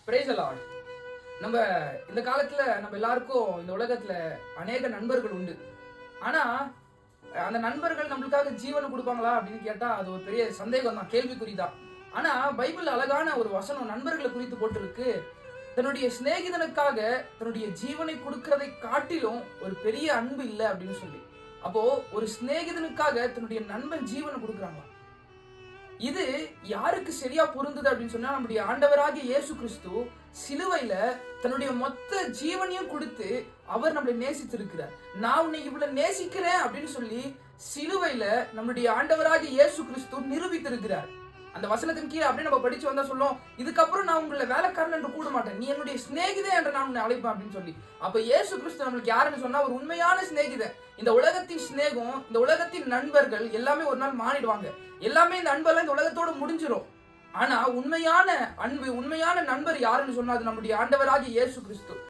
Praise the Lord. நம்ம இந்த காலத்துல நம்ம எல்லாருக்கும் இந்த உலகத்துல அநேக நண்பர்கள் உண்டு. ஆனா அந்த நண்பர்கள் நம்மளுக்காக ஜீவனை கொடுப்பாங்களா அப்படின்னு கேட்டா அது ஒரு பெரிய சந்தேகம் தான், கேள்விக்குறிதான். ஆனா பைபிள் அழகான ஒரு வசனம் நண்பர்களை குறித்து போட்டிருக்கு. தன்னுடைய சிநேகிதனுக்காக தன்னுடைய ஜீவனை கொடுக்கறதை காட்டிலும் ஒரு பெரிய அன்பு இல்லை அப்படின்னு சொல்லி. அப்போ ஒரு சிநேகிதனுக்காக தன்னுடைய நண்பன் ஜீவனை கொடுக்குறாங்க. இது யாருக்கு சரியா பொருந்தது அப்படின்னு சொன்னா, நம்முடைய ஆண்டவராகிய இயேசு கிறிஸ்து சிலுவையில தன்னுடைய மொத்த ஜீவனையும் கொடுத்து அவர் நம்மளை நேசித்திருக்கிறார். நான் உன்னை இவ்வளவு நேசிக்கிறேன் அப்படின்னு சொல்லி சிலுவையில நம்முடைய ஆண்டவராகிய இயேசு கிறிஸ்து நிரூபித்திருக்கிறார். அந்த வசனத்தின் கீழே அப்படியே நம்ம படிச்சு வந்தா சொல்லும், இதுக்கப்புறம் நான் உங்களை வேலைக்காரன் என்று கூட மாட்டேன், நீ என்னுடைய சிநேகிதே என்று நான் உன்னை அழைப்பேன் அப்படின்னு சொல்லி. அப்ப இயேசு கிறிஸ்து நம்மளுக்கு யாருன்னு சொன்னா ஒரு உண்மையான சிநேகிதன். இந்த உலகத்தின் சிநேகம், இந்த உலகத்தின் நண்பர்கள் எல்லாமே ஒரு நாள் மாறிடுவாங்க. எல்லாமே இந்த அன்பெல்லாம் இந்த உலகத்தோட முடிஞ்சிடும். ஆனா உண்மையான அன்பு, உண்மையான நண்பர் யாருன்னு சொன்னா அது நம்முடைய ஆண்டவராகிய இயேசு கிறிஸ்து.